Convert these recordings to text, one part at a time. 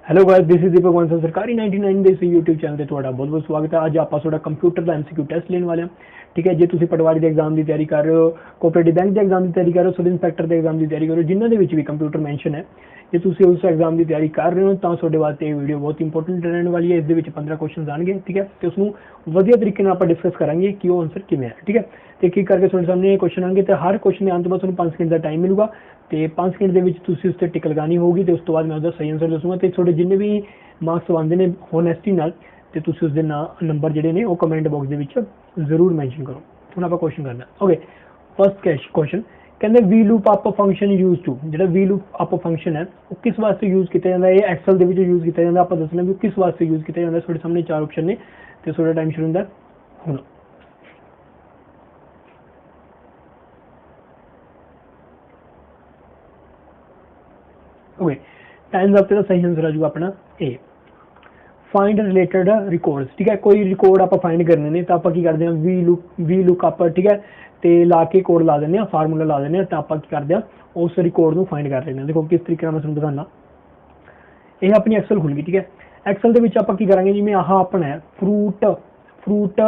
Hello guys, this is दीपक बंसल सरकारी 99 ਦੇ ਸੀ YouTube channel ਤੇ ਤੁਹਾਡਾ ਬਹੁਤ ਬਹੁਤ ਸਵਾਗਤ ਹੈ। ਅੱਜ ਆਪਾਂ ਤੁਹਾਡਾ ਕੰਪਿਊਟਰ ਦਾ MCQ ਟੈਸਟ ਲੈਣ ਵਾਲੇ ਹਾਂ। ਠੀਕ ਹੈ, ਜੇ ਤੁਸੀਂ ਪਟਵਾਰੀ ਦੇ ਐਗਜ਼ਾਮ ਦੀ ਤਿਆਰੀ ਕਰ ਰਹੇ ਹੋ, ਕੋਆਪਰੇਟਿਵ ਬੈਂਕ ਦੇ ਐਗਜ਼ਾਮ ਦੀ ਤਿਆਰੀ ਕਰ ਰਹੇ ਹੋ, ਸਬ ਇੰਸਪੈਕਟਰ ਦੇ ਐਗਜ਼ਾਮ ਦੀ ਤਿਆਰੀ ਕਰ ਰਹੇ ਹੋ, ਜਿਨ੍ਹਾਂ ਦੇ ਵਿੱਚ ਵੀ ਕੰਪਿਊਟਰ ਮੈਂਸ਼ਨ ਹੈ, ਜੇ ਤੁਸੀਂ ਉਸ ਐਗਜ਼ਾਮ ਦੀ ਤਿਆਰੀ ਕਰ ਰਹੇ ਹੋ ਤਾਂ ਤੁਹਾਡੇ ਵਾਸਤੇ ਇਹ ਵੀਡੀਓ ਬਹੁਤ ਇੰਪੋਰਟੈਂਟ ਰਹਿਣ ਵਾਲੀ ਹੈ। ਇਸ ਦੇ ਵਿੱਚ 15 ਕੁਐਸਚਨਸ ਆਣਗੇ। ਠੀਕ ਹੈ, ਤੇ ਉਸ ਨੂੰ ਵਧੀਆ ਤਰੀਕੇ ਨਾਲ ਆਪਾਂ ਡਿਸਕਸ ਕਰਾਂਗੇ ਕਿ ਉਹ ਆਨਸਰ ਕਿਵੇਂ ਹੈ। ਠੀਕ ਹੈ, ਤੇ ਕੀ ਕਰਕੇ ਤੁਹਾਡੇ ਸਾਹਮਣੇ ਕੁਐਸਚਨ ਆਣਗੇ ਤੇ ਹਰ ਕੁਐਸਚਨ ਦੇ ਆਉਣ ਤੋਂ ਬਾਅਦ ਤੁਹਾਨੂੰ 5 ਸਕਿੰਟ ਦਾ ਟਾਈਮ ਮਿਲੂਗਾ ਤੇ 5 ਸਕਿੰਟ ਦੇ ਵਿੱਚ ਤੁਸੀਂ ਉਸ ਤੇ ਟਿਕ ਲਗਾਣੀ ਹੋਊਗੀ ਤੇ ਉਸ ਤੋਂ ਬਾਅਦ ਮੈਂ ਉਹਦਾ ਸਹੀ ਆਨਸਰ ਦੱਸੂਗਾ ਤੇ ਤੁਹਾਡੇ ਜਿੰਨੇ ਵੀ ਮਾਰਕਸ ਆਉਂਦੇ ਨੇ ਹੋਨੈਸਟੀ ਨਾਲ ਤੇ ਤੁਸੀਂ ਉਸਦੇ ਨੰਬਰ ਜਿਹੜੇ ਨੇ ਉਹ ਕਮੈਂਟ ਬਾਕਸ ਦੇ ਵਿੱਚ ਜ਼ਰੂਰ ਮੈਂਸ਼ਨ ਕਰੋ। ਹੁਣ ਆਪਾਂ ਕੁਐਸਚਨ ਕਰਨਾ। ਓਕੇ, ਫਸਟ ਕੁਐਸਚਨ ਕਹਿੰਦੇ V lookup function use to, ਜਿਹੜਾ ਵੀ ਲੂਪ ਅਪ ਫੰਕਸ਼ਨ ਹੈ ਉਹ ਕਿਸ ਵਾਸਤੇ ਯੂਜ਼ ਕੀਤਾ ਜਾਂਦਾ ਹੈ। ਇਹ ਐਕਸਲ ਦੇ ਵਿੱਚ ਯੂਜ਼ ਕੀਤਾ ਜਾਂਦਾ। ਆਪਾਂ ਦੱਸਣਾ ਵੀ ਕਿਸ ਵਾਸਤੇ ਯੂਜ਼ ਕੀਤਾ ਜਾਂਦਾ। ਤੁਹਾਡੇ ਸਾਹਮਣੇ ਚਾਰ ਆਪਸ਼ਨ ਨੇ ਤੇ ਤੁਹਾਡਾ ਟਾਈਮ ਸ਼ੁਰੂ ਹੁੰਦਾ ਹੁਣ। ਓਕੇ, टाइम्स अप का सही आंसर आ जाऊगा अपना ए, फाइंड रिलेटेड रिकॉर्ड्स। ठीक है, कोई रिकॉर्ड आप फाइंड करने ने तो आप की करते हैं वी लुक अप। ठीक है, तो ला के कोड ला दें, फार्मूला ला दें तो आप की करते हैं उस रिकॉर्ड को फाइंड कर लेना। देखो किस तरीके मैं तुम दिखाना, यह अपनी एक्सल खुल गई। ठीक है, एक्सल के आप की करेंगे जिमें आह अपना है फ्रूट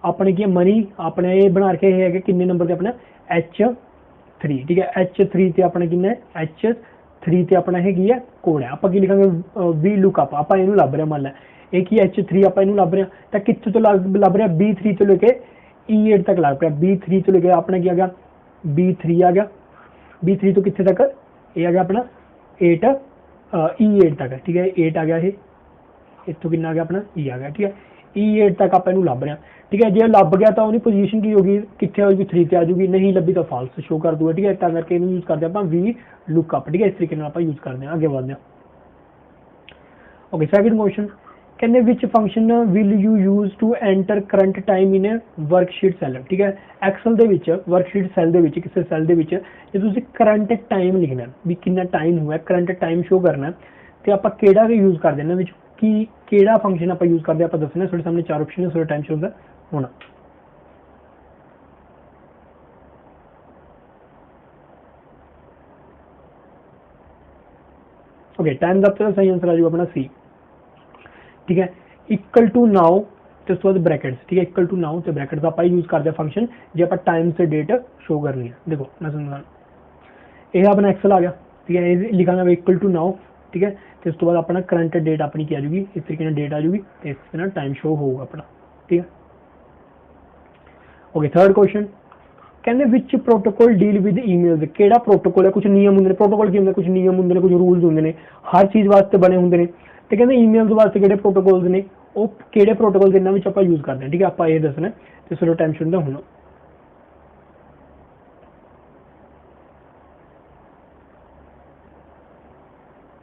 अपने की मनी अपने ये बना के है कि नंबर से अपना H3। ठीक है, H3 से अपना कि H3 ਤੇ ਆਪਣਾ ਹੈਗੀ ਹੈ ਕੋਡ ਹੈ। ਆਪਾਂ ਕੀ ਲਿਖਾਂਗੇ ਵੀ ਲੁੱਕ ਅਪ। ਆਪਾਂ ਇਹਨੂੰ ਲੱਭ ਰਹੇ ਮੰਨ ਲੈ ਇਹ ਕੀ H3 ਆਪਾਂ ਇਹਨੂੰ ਲੱਭ ਰਹੇ ਤਾਂ ਕਿੱਥੇ ਤੋਂ ਲੱਭ ਰਿਹਾ B3 ਤੋਂ ਲੈ ਕੇ E8 ਤੱਕ ਲੱਭ ਰਿਹਾ। B3 ਤੋਂ ਲੈ ਕੇ ਆਪਣਾ ਕੀ ਆ ਗਿਆ B3 ਆ ਗਿਆ। B3 ਤੋਂ ਕਿੱਥੇ ਤੱਕ ਇਹ ਆ ਗਿਆ ਆਪਣਾ 8 E8 ਤੱਕ। ਠੀਕ ਹੈ, 8 ਆ ਗਿਆ। ਇਹ ਇੱਥੋਂ ਕਿੰਨਾ ਆ ਗਿਆ ਆਪਣਾ E ਆ ਗਿਆ। ਠੀਕ ਹੈ, E8 ਤੱਕ ਆਪਾਂ ਇਹਨੂੰ ਲੱਭ ਰਹੇ ਹਾਂ। ठीक है, जो लभ गया तो उसकी पोजीशन की होगी कितने होगी 3 से आ जाएगी, नहीं लभी तो फाल्स शो कर दूगा। ठीक है, इतना करके यूज करते हैं वी लुक अप। ठीक है, इस तरीके आप यूज करते हैं। आगे बढ़ते हैं। ओके, सेकंड क्वेश्चन कहते which function will you use to enter current time in a worksheet cell. ठीक है, एक्सल दे विच वर्कशीट सैल दे विच किसी सैल दे विच जे तुसीं करंट टाइम लिखना भी कितना टाइम हुआ करंट टाइम शो करना तो आप किहड़ा यूज कर देना विच कि किहड़ा फंक्शन आप यूज करते आप दसना। तुहाडे सामने चार ऑप्शन है, थोड़ा टाइम शो होगा होना। ओके, टाइम का सही आंसर आ जाएगा अपना सी। ठीक है, इक्वल टू नाउ तो उसके बाद ब्रैकेट्स। ठीक है, इक्वल टू नाउ तो ब्रैकेट्स आप यूज करते हैं फंक्शन जो आप टाइम से डेट शो करनी है। देखो मैं समझा यह अपना एक्सल आ गया। ठीक है, ये लिखा इक्वल टू नाउ। ठीक है, तो उसके बाद अपना करंट डेट अपनी क्या आ जाएगी इस तरीके डेट आ जाएगी तो इससे टाइम शो होगा अपना। ठीक है, ओके, थर्ड क्वेश्चन कहते विच प्रोटोकॉल डील विद ईमेल्स। केड़ा प्रोटोकॉल है, कुछ नियम होंगे। प्रोटोकॉल की होंगे, कुछ नियम होंगे, कुछ रूल्स होंगे, हर चीज़ वास्ते बने होंगे। तो कहते ईमेल्स वास्ते किहड़े प्रोटोकॉल्स ने वो किहड़े प्रोटोकॉल इन्हां विच आपां यूज करते हैं। ठीक है, आप ये दसना तो चलो टाइम शुरू होना।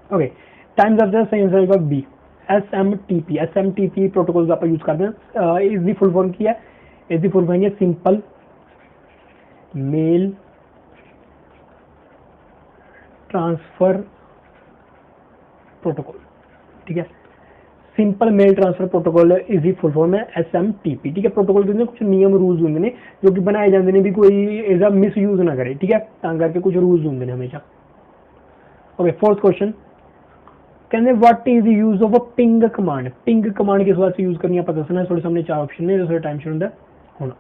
ओके, टाइम्स ऑफ द सही आंसर आएगा बी SMTP। SMTP प्रोटोकॉल्स आप यूज करते हैं। इसकी फुल फॉर्म की है, इसकी फुल फॉर्म है सिंपल मेल ट्रांसफर प्रोटोकॉल। ठीक है, simple mail transfer protocol easy full form है SMTP। ठीक है, प्रोटोकॉल के कुछ नियम रूल्स होंगे जो कि बनाए जाते हैं भी कोई इसका मिस यूज ना करे। ठीक है, तां करके कुछ रूल्स होंगे हमेशा। ओके, फोर्थ क्वेश्चन कहते what is use of a ping command. Ping command किस वास्ते यूज करनी है आप दसना। थोड़े सामने चार ऑप्शन ने, थोड़ा टाइम शुरू होना।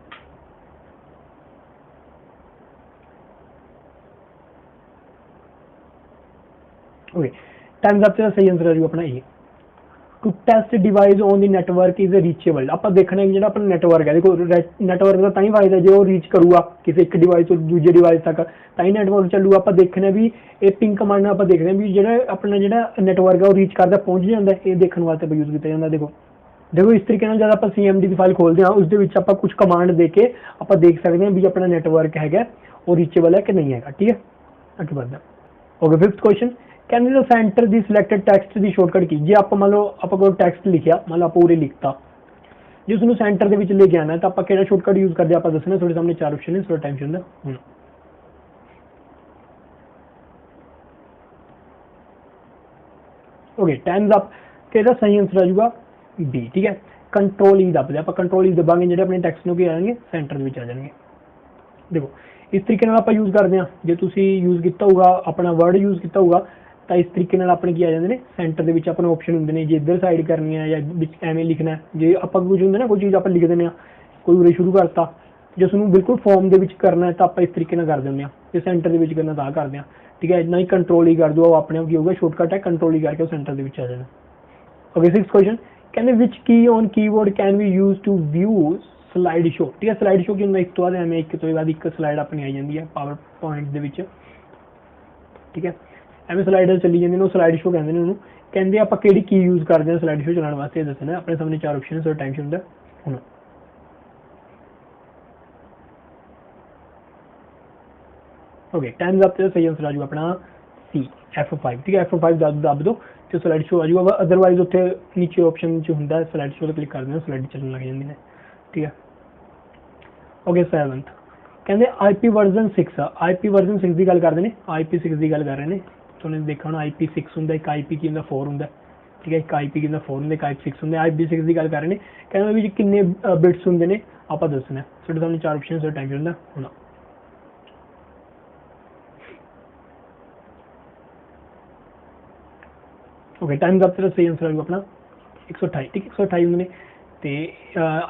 ओके, टाइम्स अप सही आंसर आ जाएगा अपना A, to test device on the network is reachable. आप देखना है जो अपना नेटवर्क है, देखो नेटवर्क का तां फायदा जो रीच करूगा किसी एक डिवाइस तो दूसरे डिवाइस तक तां नेटवर्क चलूगा। आप देखना भी ये पिंग कमांड आप देखते भी जो अपना जो नेटवर्क है वो रीच करता पहुंच जाता है, ये देखने वास्ते यूज किया जाता। देखो देखो इस तरीके जब आप CMD की फाइल खोलते हैं उस आप कुछ कमांड दे के आप देख सकते हैं भी अपना नेटवर्क है वो रीचेबल है कि नहीं है। ठीक है, आगे बढ़ते हैं। ओके, फिफ्थ क्वेश्चन कहते सेंटर दी सिलेक्टेड टैक्सट की शॉर्टकट की। जे आप मान लो आप कोई टैक्सट लिखा मान लो आप पूरे लिखता जो उसको सेंटर के लेके आना तो आप केड़ा शॉर्टकट यूज करते आप दसना। थोड़े सामने चार ऑप्शन है, थोड़ा टाइम शुरू होना। ओके, टाइम्स अप कहता सही आंसर आ जाएगा बी। ठीक है, कंट्रोल ई दबते आप कंट्रोल ई दबाएंगे जो अपने टैक्सट में आएंगे सेंटर में आ जाएंगे। देखो इस तरीके आप यूज करते हैं जो तुम यूज किया होगा अपना वर्ड यूज किया होगा ਤਾਂ ਇਸ ਤਰੀਕੇ ਨਾਲ ਆਪਣੇ ਕੀ ਆ ਜਾਂਦੇ ਨੇ ਸੈਂਟਰ ਦੇ ਵਿੱਚ ਆਪਣੇ ਆਪਸ਼ਨ ਹੁੰਦੇ ਨੇ, ਜੇ ਇੱਧਰ ਸਾਈਡ ਕਰਨੀ ਹੈ ਜਾਂ ਵਿੱਚ ਐਵੇਂ ਲਿਖਣਾ, ਜੇ ਆਪਾਂ ਕੁਝ ਹੁੰਦਾ ਨਾ ਕੋਈ ਚੀਜ਼ ਆਪਾਂ ਲਿਖ ਦਿੰਦੇ ਹਾਂ, ਕੋਈ ਉਰੇ ਸ਼ੁਰੂ ਕਰਤਾ, ਜੇ ਉਸਨੂੰ ਬਿਲਕੁਲ ਫਾਰਮ ਦੇ ਵਿੱਚ ਕਰਨਾ ਹੈ ਤਾਂ ਆਪਾਂ ਇਸ ਤਰੀਕੇ ਨਾਲ ਕਰ ਦਿੰਦੇ ਹਾਂ, ਜੇ ਸੈਂਟਰ ਦੇ ਵਿੱਚ ਕਰਨਾ ਤਾਂ ਕਰਦੇ ਹਾਂ, ਠੀਕ ਹੈ। ਇੰਨਾ ਹੀ ਕੰਟਰੋਲ ਹੀ ਕਰ ਦਿਓ, ਉਹ ਆਪਣੇ ਆਪ ਕੀ ਹੋਊਗਾ, ਸ਼ਾਰਟਕਟ ਹੈ, ਕੰਟਰੋਲ ਹੀ ਕਰਕੇ ਉਹ ਸੈਂਟਰ ਦੇ ਵਿੱਚ ਆ ਜਾਣਾ। ਓਕੇ, 6th ਕੁਐਸਚਨ ਕਹਿੰਦੇ ਵਿਚ ਕੀ on keyboard can we use to view slide show, ਠੀਕ ਹੈ। ਸਲਾਈਡ ਸ਼ੋ ਕੀ ਹੁੰਦਾ, ਇੱਕ ਤੋਂ ਬਾਅਦ ਐਵੇਂ ਇੱਕ ਤੋਂ ਬਾਅਦ ਇੱਕ ਸਲਾਈਡ ਆਪਣੀ ਆਈ ਜਾਂਦੀ ਹੈ ਪਾਵਰ ਪੁਆਇੰਟ ਦੇ ਵਿੱਚ, ਠੀਕ ਹੈ। ਐਵੇਂ ਸਲਾਈਡਰ ਚੱਲੀ ਜਾਂਦੇ ਨੇ, ਉਹ ਸਲਾਈਡ ਸ਼ੋ ਕਹਿੰਦੇ ਨੇ ਉਹਨੂੰ। ਕਹਿੰਦੇ ਆਪਾਂ ਕਿਹੜੀ ਕੀ ਯੂਜ਼ ਕਰਦੇ ਹਾਂ ਸਲਾਈਡ ਸ਼ੋ ਚਲਾਉਣ ਵਾਸਤੇ, ਦੱਸਣਾ। ਆਪਣੇ ਸਾਹਮਣੇ 4 ਆਪਸ਼ਨ ਸੋ ਟਾਈਮ ਹੁੰਦਾ ਹੁਣ। ਓਕੇ, ਟਾਈਮ ਅਪ ਤੇ ਸਹੀ ਆंसर ਆ ਜਾਊਗਾ ਆਪਣਾ ਸੀ F5, ਠੀਕ ਹੈ। F5 ਦੱਬ ਦੋ ਤੇ ਸਲਾਈਡ ਸ਼ੋ ਆ ਜਾਊਗਾ, ਅਦਰਵਾਈਜ਼ ਉੱਥੇ ਨੀਚੇ ਆਪਸ਼ਨ 'ਚ ਹੁੰਦਾ ਸਲਾਈਡ ਸ਼ੋ 'ਤੇ ਕਲਿੱਕ ਕਰਦੇ ਹਾਂ, ਸਲਾਈਡ ਚੱਲਣ ਲੱਗ ਜਾਂਦੀ ਨੇ, ਠੀਕ ਹੈ। ਓਕੇ, 7th ਕਹਿੰਦੇ IP ਵਰਜ਼ਨ 6, IP ਵਰਜ਼ਨ 6 ਦੀ ਗੱਲ ਕਰਦੇ ਨੇ, IP6 ਦੀ ਗੱਲ ਕਰ ਰਹੇ ਨੇ। ਤੁਹਾਨੂੰ ਦੇਖਿਆ ਹੋਣਾ IP6 ਹੁੰਦਾ, ਇੱਕ IP ਕੀ ਹੁੰਦਾ 4 ਹੁੰਦਾ, ਠੀਕ ਹੈ। ਇੱਕ IP ਕੀ ਹੁੰਦਾ 4 ਹੁੰਦਾ, ਇੱਕ IP6 ਹੁੰਦਾ। IP6 ਦੀ ਗੱਲ ਕਰ ਰਹੇ ਨੇ, ਕਹਿੰਦੇ ਵੀ ਕਿੰਨੇ ਬਿਟਸ ਹੁੰਦੇ ਨੇ ਆਪਾਂ ਦੱਸਣਾ। ਸਾਡੇ ਸਾਹਮਣੇ 4 ਆਪਸ਼ਨ ਟਾਈਮ ਹੁੰਦਾ ਹੁਣ। ਓਕੇ, ਟਾਈਮ ਦਾ ਸਹੀ ਆंसर ਆਊਗਾ ਆਪਣਾ 128, ਠੀਕ ਹੈ। 128 ਹੁੰਦੇ ਨੇ ਤੇ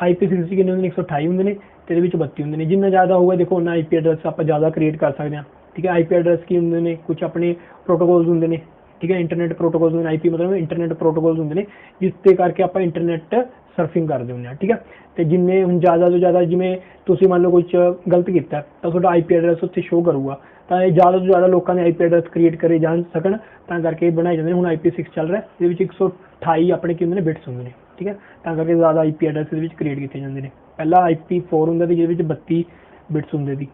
IP6 ਕਿੰਨੇ ਹੁੰਦੇ ਨੇ, 128 ਹੁੰਦੇ ਨੇ ਤੇ ਇਹਦੇ ਵਿੱਚ 32 ਹੁੰਦੇ ਨੇ। ਜਿੰਨਾ ਜ਼ਿਆਦਾ ਹੋਊਗਾ ਦੇਖੋ ਉਹਨਾਂ IP ਐਡਰੈਸ ਆਪਾਂ ਜ਼ਿਆਦਾ ਕ੍ਰੀਏਟ ਕਰ ਸਕਦੇ ਹਾਂ, ਠੀਕ ਹੈ। IP ਐਡਰੈਸ ਕੀ ਹੁੰਦੇ ਨੇ, ਕੁਝ ਆਪਣੇ ਪ੍ਰੋਟੋਕੋਲਸ ਹੁੰਦੇ ਨੇ, ਠੀਕ ਹੈ। ਇੰਟਰਨੈਟ ਪ੍ਰੋਟੋਕੋਲਸ ਹੁੰਦੇ ਨੇ, IP ਮਤਲਬ ਇੰਟਰਨੈਟ ਪ੍ਰੋਟੋਕੋਲਸ ਹੁੰਦੇ ਨੇ, ਜਿਸ ਦੇ ਕਰਕੇ ਆਪਾਂ ਇੰਟਰਨੈਟ ਸਰਫਿੰਗ ਕਰਦੇ ਹੁੰਦੇ ਹਾਂ, ਠੀਕ ਹੈ। ਤੇ ਜਿੰਨੇ ਹੁਣ ਜ਼ਿਆਦਾ ਤੋਂ ਜ਼ਿਆਦਾ, ਜਿਵੇਂ ਤੁਸੀਂ ਮੰਨ ਲਓ ਕੁਝ ਗਲਤ ਕੀਤਾ ਤਾਂ ਤੁਹਾਡਾ IP ਐਡਰੈਸ ਉੱਥੇ ਸ਼ੋ ਕਰੂਗਾ, ਤਾਂ ਇਹ ਜ਼ਿਆਦਾ ਤੋਂ ਜ਼ਿਆਦਾ ਲੋਕਾਂ ਨੇ IP ਐਡਰੈਸ ਕ੍ਰੀਏਟ ਕਰੇ ਜਾਣ ਸਕਣ, ਤਾਂ ਕਰਕੇ ਬਣਾਏ ਜਾਂਦੇ ਨੇ। ਹੁਣ IP6 ਚੱਲ ਰਿਹਾ, ਇਹਦੇ ਵਿੱਚ 128 ਆਪਣੇ ਕੀ ਹੁੰਦੇ ਨੇ ਬਿਟਸ ਹੁੰਦੇ ਨੇ, ਠੀਕ ਹੈ। ਤਾਂ ਕਰਕੇ ਜ਼ਿਆਦਾ IP ਐਡਰੈਸ ਇਹਦੇ ਵਿੱਚ ਕ੍ਰੀਏਟ ਕੀਤੇ ਜਾਂਦੇ ਨੇ। ਪਹਿਲਾਂ IP4 ਹੁੰਦਾ ਸੀ ਜਿਹਦੇ ਵਿੱਚ 32 ਬਿਟਸ ਹੁੰਦੇ ਸੀ।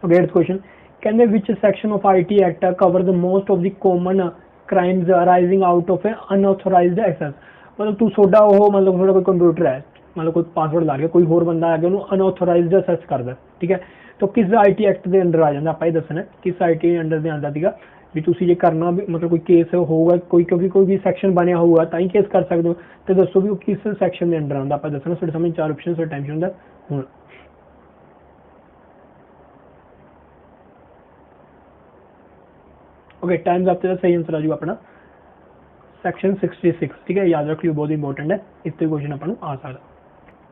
ਅਗੇਨ ਕੁਐਸਚਨ ਕਹਿੰਦੇ ਵਿਚ section of IT act cover the most of the common crimes arising out of unauthorised access, ਮਤਲਬ ਤੂੰ ਤੁਹਾਡਾ ਉਹ ਮਤਲਬ ਤੁਹਾਡਾ ਕੋਈ ਕੰਪਿਊਟਰ ਹੈ, ਮਤਲਬ ਕੋਈ ਪਾਸਵਰਡ ਲਾ ਕੇ ਕੋਈ ਹੋਰ ਬੰਦਾ ਆ ਕੇ ਉਹਨੂੰ ਅਨਆਥੋਰਾਈਜ਼ਡ ਸਰਚ ਕਰਦਾ, ਠੀਕ ਹੈ। ਤਾਂ ਕਿਸ IT ਐਕਟ ਦੇ ਅੰਡਰ ਆ ਜਾਂਦਾ, ਆਪਾਂ ਇਹ ਦੱਸਣਾ ਕਿਸ IT ਅੰਡਰ ਦੇ ਆਉਂਦਾ ਸੀਗਾ ਵੀ ਤੁਸੀਂ ਜੇ ਕਰਨਾ ਵੀ ਮਤਲਬ ਕੋਈ ਕੇਸ ਹੋਊਗਾ ਕੋਈ, ਕਿਉਂਕਿ ਕੋਈ ਵੀ ਸੈਕਸ਼ਨ ਬਣਿਆ ਹੋਊਗਾ ਤਾਂ ਹੀ ਕੇਸ ਕਰ ਸਕਦੇ ਹੋ, ਤੇ ਦੱਸੋ ਵੀ ਉਹ ਕਿਸ ਸੈਕਸ਼ਨ ਦੇ ਅੰਡਰ ਆਉਂਦਾ, ਆਪਾਂ ਦੱਸਣਾ। ਤੁਹਾਡੇ ਸਾਹਮਣੇ 4 ਆਪਸ਼ਨ ਸੋ ਟਾਈਮ ਹੁੰਦਾ ਹੁਣ। ਓਕੇ, ਟਾਈਮ ਅਪ ਤੇ ਸਹੀ ਆंसर ਆ ਜਾਊਗਾ ਆਪਣਾ ਸੈਕਸ਼ਨ 66, ਠੀਕ ਹੈ। ਯਾਦ ਰੱਖ ਲਿਓ, ਬਹੁਤ ਇੰਪੋਰਟੈਂਟ ਹੈ, ਇਸ ਤੇ ਕੁਐਸਚਨ ਆਪਾਂ ਨੂੰ ਆ ਸਕਦਾ।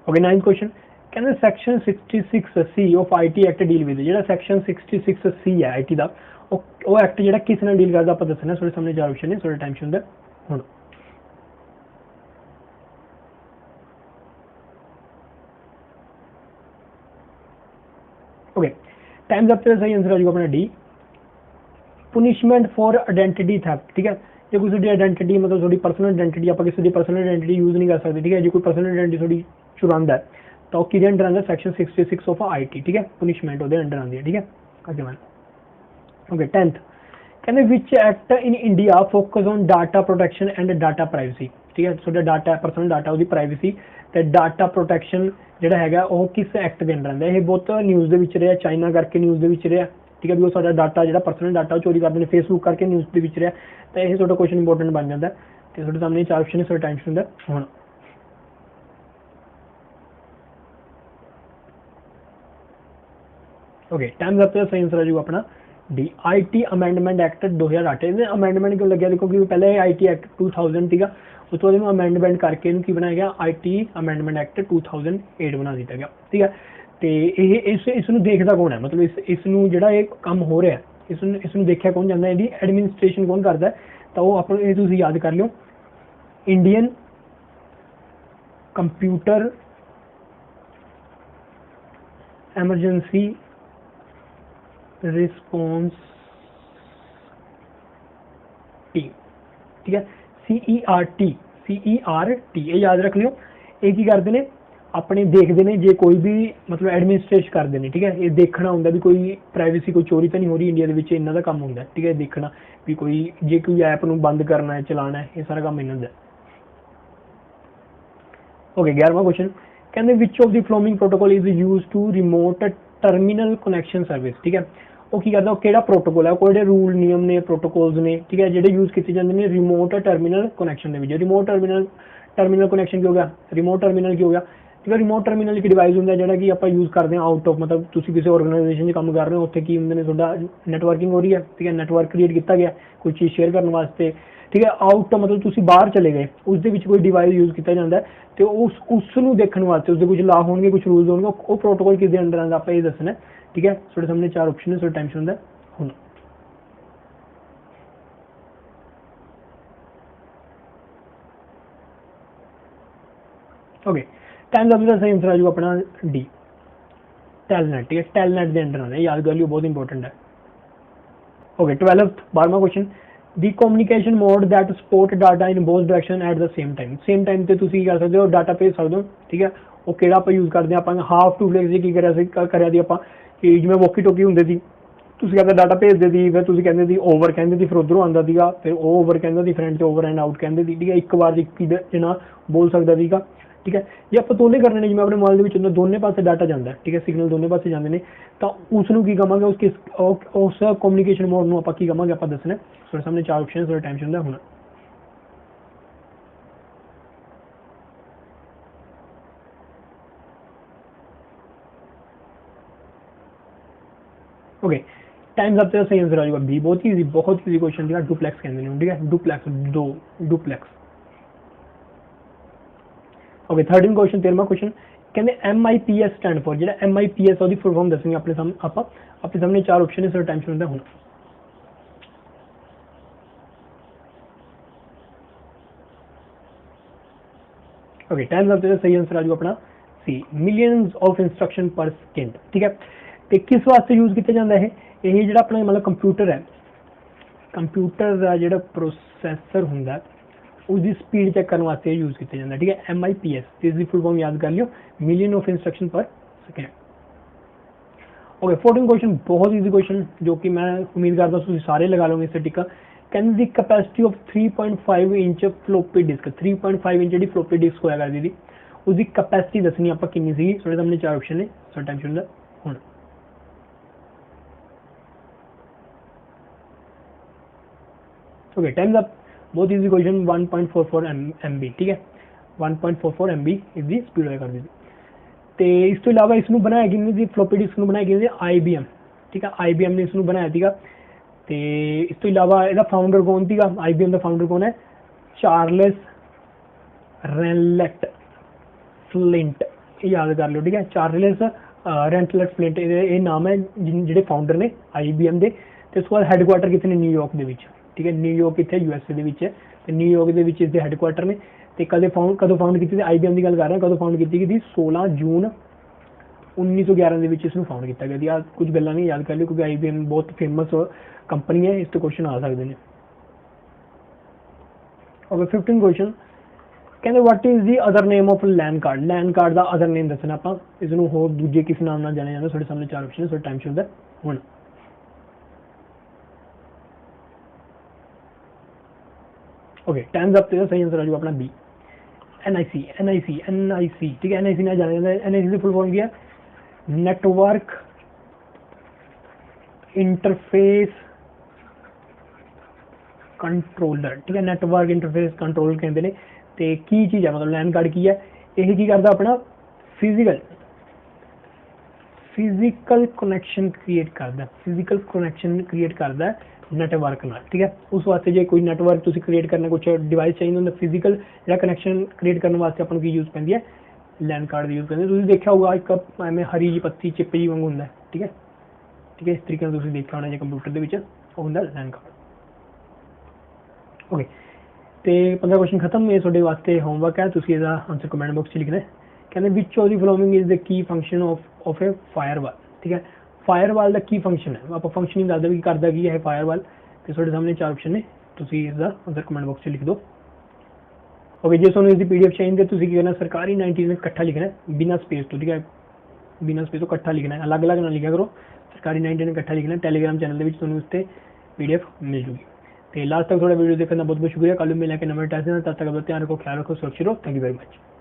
ਓਕੇ, 9th ਕੁਐਸਚਨ ਕਹਿੰਦੇ section 66C of IT act deal with, ਜਿਹੜਾ ਸੈਕਸ਼ਨ 66C ਹੈ IT ਦਾ, ਉਹ ਐਕਟ ਜਿਹੜਾ ਕਿਸ ਨਾਲ ਡੀਲ ਕਰਦਾ ਆਪਾਂ ਦੱਸਣਾ। ਤੁਹਾਡੇ ਸਾਹਮਣੇ 4 ਆਪਸ਼ਨ ਨੇ, ਤੁਹਾਡਾ ਟਾਈਮ ਹੁੰਦਾ ਹੁਣ। ਓਕੇ, ਟਾਈਮ ਅਪ ਤੇ ਸਹੀ ਆंसर ਆ ਜਾਊਗਾ ਆਪਣਾ D, punishment for identity theft, ਠੀਕ ਹੈ। ਜੇ ਕੋਈ ਤੁਹਾਡੀ ਆਇਡੈਂਟੀਟੀ ਮਤਲਬ ਤੁਹਾਡੀ ਪਰਸਨਲ ਆਇਡੈਂਟੀਟੀ, ਆਪਾਂ ਕਿਸੇ ਦੀ ਪਰਸਨਲ ਆਇਡੈਂਟੀਟੀ ਯੂਜ਼ ਨਹੀਂ ਕਰ ਸਕਦੇ, ਠੀਕ ਹੈ। ਜੇ ਕੋਈ ਪਰਸਨਲ ਆਇਡੈਂਟੀਟੀ ਤੁਹਾਡੀ ਚੁਰਾਉਂਦਾ ਹੈ ਤਾਂ ਉਹ ਕਿਹਦੇ ਅੰਡਰ ਆਉਂਦਾ, ਸੈਕਸ਼ਨ 66 ਆਫ IT, ਠੀਕ ਹੈ। ਪੁਨਿਸ਼ਮੈਂਟ ਉਹਦੇ ਅੰਡਰ ਆਉਂਦੀ ਹੈ, ਠੀਕ ਹੈ। ਅੱਗੇ ਮੈਂ ਓਕੇ, 10th ਕਹਿੰਦੇ ਵਿਚ act in India focus on data protection and data privacy, ਠੀਕ ਹੈ। ਤੁਹਾਡਾ ਡਾਟਾ ਪਰਸਨਲ ਡਾਟਾ, ਉਹਦੀ ਪ੍ਰਾਈਵੇਸੀ ਤੇ ਡਾਟਾ ਪ੍ਰੋਟੈਕਸ਼ਨ ਜਿਹੜਾ ਹੈਗਾ ਉਹ ਕਿਸ ਐਕਟ ਦੇ ਅੰਡਰ ਆਉਂਦਾ। ਇਹ ਬਹੁਤ ਨਿਊਜ਼ ਦੇ ਵਿੱਚ ਰਿਹਾ, ਚਾਈਨਾ ਕਰਕੇ ਨਿਊਜ਼ ਦੇ ਵਿੱਚ ਰਿਹਾ, ਠੀਕ ਹੈ। ਵੀ ਉਹ ਸਾਡਾ ਡਾਟਾ ਜਿਹੜਾ ਪਰਸਨਲ ਡਾਟਾ ਉਹ ਚੋਰੀ ਕਰਦੇ ਨੇ, ਫੇਸਬੁੱਕ ਕਰਕੇ ਨਿਊਜ਼ ਦੇ ਵਿੱਚ ਰਿਹਾ, ਤਾਂ ਇਹ ਤੁਹਾਡਾ ਕੁਐਸਚਨ ਇੰਪੋਰਟੈਂਟ ਬਣ ਜਾਂਦਾ। ਤੇ ਤੁਹਾਡੇ ਸਾਹਮਣੇ 4 ਆਪਸ਼ਨ ਤੁਹਾਡਾ ਟਾਈਮ ਹੁੰਦਾ ਹੁਣ। ਓਕੇ, ਟਾਈਮ ਦਾ ਸਹੀ ਆंसर ਆ ਜਾਊਗਾ ਆਪਣਾ ਡੀ, IT ਅਮੈਂਡਮੈਂਟ ਐਕਟ 2008। ਇਹਦੇ ਅਮੈਂਡਮੈਂਟ ਕਿਉਂ ਲੱਗਿਆ, ਦੇਖੋ ਕਿ ਪਹਿਲੇ IT ਐਕਟ 2000 ਸੀਗਾ, ਉਸ ਤੋਂ ਬਾਅਦ ਇਹਨੂੰ ਅਮੈਂਡਮੈਂਟ ਕਰਕੇ ਇਹਨੂੰ ਕੀ ਬਣਾਇਆ ਗਿਆ, IT ਅਮੈਂਡਮੈਂਟ ਐਕਟ 2008 ਬਣਾ ਦਿੱਤਾ ਗਿਆ, ਠੀਕ ਹੈ। ਤੇ ਇਹ ਇਸ ਨੂੰ ਦੇਖਦਾ ਕੌਣ ਹੈ, ਮਤਲਬ ਇਸ ਨੂੰ ਜਿਹੜਾ ਇਹ ਕੰਮ ਹੋ ਰਿਹਾ ਇਸ ਨੂੰ ਦੇਖਿਆ ਕੌਣ ਜਾਂਦਾ, ਇਹਦੀ ਐਡਮਿਨਿਸਟ੍ਰੇਸ਼ਨ ਕੌਣ ਕਰਦਾ, ਤਾਂ ਉਹ ਆਪਾਂ ਇਹ ਤੁਸੀਂ ਯਾਦ ਕਰ ਲਿਓ, Indian computer emergency response team, ਠੀਕ ਹੈ। CERT ਇਹ ਯਾਦ ਰੱਖ ਲਿਓ। ਇਹ ਕੀ ਕਰਦੇ ਨੇ, ਆਪਣੇ ਦੇਖਦੇ ਨੇ ਜੇ ਕੋਈ ਵੀ ਮਤਲਬ ਐਡਮਿਨਿਸਟ੍ਰੇਟ ਕਰਦੇ ਨੇ, ਠੀਕ ਹੈ। ਇਹ ਦੇਖਣਾ ਹੁੰਦਾ ਵੀ ਕੋਈ ਪ੍ਰਾਈਵੇਸੀ ਕੋਈ ਚੋਰੀ ਤਾਂ ਨਹੀਂ ਹੋ ਰਹੀ ਇੰਡੀਆ ਦੇ ਵਿੱਚ, ਇਹਨਾਂ ਦਾ ਕੰਮ ਹੁੰਦਾ, ਠੀਕ ਹੈ। ਦੇਖਣਾ ਵੀ ਕੋਈ ਜੇ ਕੋਈ ਐਪ ਨੂੰ ਬੰਦ ਕਰਨਾ ਹੈ, ਚਲਾਉਣਾ ਹੈ, ਇਹ ਸਾਰਾ ਕੰਮ ਇਹਨਾਂ ਦਾ। ਓਕੇ, 11ਵਾਂ ਕੁਐਸਚਨ ਕਹਿੰਦੇ which of the following protocol is use to remote terminal connection service, ਠੀਕ ਹੈ। ਉਹ ਕੀ ਕਰਦਾ, ਉਹ ਕਿਹੜਾ ਪ੍ਰੋਟੋਕੋਲ ਹੈ, ਉਹ ਕਿਹੜੇ ਰੂਲ ਨਿਯਮ ਨੇ, ਪ੍ਰੋਟੋਕੋਲਸ ਨੇ, ਠੀਕ ਹੈ, ਜਿਹੜੇ ਯੂਜ਼ ਕੀਤੇ ਜਾਂਦੇ ਨੇ ਰਿਮੋਟ ਟਰਮੀਨਲ ਕਨੈਕਸ਼ਨ ਦੇ ਵਿੱਚ। ਰਿਮੋਟ ਟਰਮੀਨਲ ਕਨੈਕਸ਼ਨ ਕੀ ਹੋ ਗਿਆ, ਰਿਮੋਟ ਟਰਮੀਨਲ ਕੀ ਹੋ ਗਿਆ, ठीक है। रिमोट टर्मिनल एक डिवाइस होंगे जोड़ा कि आप यूज़ करते हैं आउट ऑफ मतलब तुम किसी ऑर्गेनाइजेशन काम कर रहे हो उत्थे की होंगे ने थोड़ा नैटवर्किंग हो रही है, ठीक है, नैटवर्क क्रिएट किया गया कोई चीज़ शेयर करने वास्ते, ठीक है। आउट मतलब तुम बाहर चले गए उसके कोई डिवाइस यूज़ किया जाता है तो उसनू देखने वास्ते उसके कुछ लॉ होंगे कुछ रूल्स होंगे वो प्रोटोकॉल किस अंडर आंदा आप ये दसना, ठीक है। थोड़े सामने 4 ऑप्शन है, थोड़ा टेंशन होंगे हूँ। ओके, टाइम का सही आंसर आ जाऊगा अपना डी टेलनेट, ठीक है। टेलनेट के अंडर आना याद कर लियो, बहुत इंपॉर्टेंट है। ओके 12th 12वां question the communication mode that support data in both direction at the same time ते तुसी कर सकते हो डाटा भेज सकते हो, ठीक है। वो केड़ा आप यूज़ करते हैं आप हाफ टू फ्लेक्स की करा दी आप कि जिवें वॉकी टॉकी होंदे सी तुसी कहते डाटा भेजते सी फिर तुसी कहंदे सी ओवर कहंदे सी फिर उधरों आंदा सीगा फिर वो ओवर कहंदा सी फ्रंट से ओवर एंड आउट कहंदे सी, ठीक है। एक बार एक ही जना बोल सकदा सीगा, ठीक है। जे आप दोनों करने ने जिवें अपने मोबाइल के दोनों पासे डाटा जाता है, ठीक है, सिग्नल दोनों पासे जाते हैं तो उसनू की कहांगे उस कम्युनिकेशन मोड में आप की कहांगे आप दसना। थोड़े सामने 4 ऑप्शन थोड़ा टाइम होंगे हूँ। ओके टाइम सबसे सही आंसर आ जाएगा बी, बहुत ईजी क्वेश्चन था, डुप्लेक्स कहते हैं, ठीक है, डुप्लेक्स दो डुप्लेक्स। ओके 13 क्वेश्चन 13वां क्वेश्चन कहते MIPS स्टैंड फॉर जो MIPS और फुल फॉर्म दसेंगे अपने सामने आप अपने सामने 4 ऑप्शन है, थोड़ा टाइम होंगे हूँ। ओके टाइम सबसे सही आंसर आ जाएगा अपना सी मिलियंस ऑफ इंस्ट्रक्शन पर सेकेंड, ठीक है। तो किस वास्ते यूज़ किया जाता है ये जो अपना मतलब कंप्यूटर है, कंप्यूटर का जो प्रोसैसर होंगे उसकी स्पीड चेक करने वास्ते यूज़ किया जाता है, ठीक है। MIPS इसकी फुल फॉर्म याद कर लियो, मिलियन ऑफ इंस्ट्रक्शन पर सेकेंड। ओके 14 क्वेश्चन बहुत ईजी क्वेश्चन जो कि मैं उम्मीद करता हूँ सारे लगा लोगे इससे टिक्का। कहते the capacity of 3.5 inch floppy disk 3.5 inch जी फ्लोपी डिस्क होया करती थी उसकी कैपेसिटी दसनी आप कितनी सी, थोड़े सामने 4 ऑप्शन ने, थोड़ा टाइम होंगे हूँ। ओके टाइम अप, बहुत ईजी क्वेश्चन 1.44 MB, ठीक है, 1.44 MB इसकी स्पीड होया करती थी। तो इस तो इलावा इसमें बनाया कि फ्लोपी डिस्क बनाया कि IBM, ठीक है, IBM ने इसमें बनाया था। तो इस तो इलावा इसका फाउंडर कौन थी, IBM का फाउंडर कौन है, चार्ल्स रेनलेट फ्लिंट, याद कर लो, ठीक है, चार्ल्स रेनलेट फ्लिंट ये नाम है जिहड़े फाउंडर ने IBM के। तो उसके बाद हैडकुआटर कितने न्यूयॉर्क के, ठीक है, न्यूयॉर्क इतने USA के, तो न्यूयॉर्क के इसके हैडकुआटर ने। तो कदों फाउंड की थी IBM की गल कर रहे हैं, कदों फाउंड की थी 16 जून 1911 के इसमें फाउंड किया गया। कुछ गल्लां नहीं याद कर लियो क्योंकि IBM बहुत फेमस कंपनी है, इस तो क्वेश्चन आ सकते हैं। ओके 15 क्वेश्चन कहते what is the other name of LAN card का अदर नेम दसना आप इसनू होर दूजे किस नाम नाल जाने जाता, थोड़े सामने 4 ऑप्शन है, थोड़ा टाइम होंगे हूँ। ओके टाइम अप तो सही आंसर आ जाएगा अपना बी NIC, ठीक है। NIC ना जाना जाता है, NIC की फुल फॉर्म क्या है, नेटवर्क इंटरफेस कंट्रोलर, ठीक है, नेटवर्क इंटरफेस कंट्रोलर कहते हैं। तो की चीज़ है मतलब लैन कार्ड की है, यही की करता अपना फिजिकल कनैक्शन क्रिएट करता है नैटवर्क नाल, ठीक है। उस वास्ते जो कोई नैटवर्क तुम क्रिएट करना कुछ डिवाइस चाहिए होंगे फिजिकल जो कनैक्शन क्रिएट करने वास्ते अपन की यूज़ पैंदी है लैन कार्ड यूज़ करते। तुम देखा होगा एक एवं हरी जी पत्ती चिप जी वांग होंगे, ठीक है, ठीक है, इस तरीके तुम देखा होना जो कंप्यूटर के होंगे लैन कार्ड। ओके तो 15 क्वेश्चन खत्म, ये थोड़े वास्ते होमवर्क है, तुम इसका आंसर कमेंट बॉक्स लिखना है। कहते which of the following is the key function of A firewall, ठीक है। फायरवॉल का की फंक्शन है आप फंक्शन ही दस दो कि करता की है फायरवॉल। तो थोड़े सामने 4 ऑप्शन ने, तुम इसका आंसर कमेंट बॉक्स लिख दो। ओके जो तुम इसकी PDF चाहिए तो करना सरकारी 90 में इकट्ठा लिखना है बिना स्पेस तो, ठीक है, बिना स्पेस तो इकट्ठा लिखना है, अलग अलग ना लिखा करो, सरकारी 90 ने इकट्ठा लिखना है। टैलीग्राम चैनल के उससे PDF मिल जूगी। तो लास्ट तक थोड़ा वीडियो देखने का बहुत बहुत शुक्रिया। कल मिले के नंबर टेस्ट तब तक अपना ध्यान रखो, ख्याल रखो, सुरक्षित रहो। Thank you very much.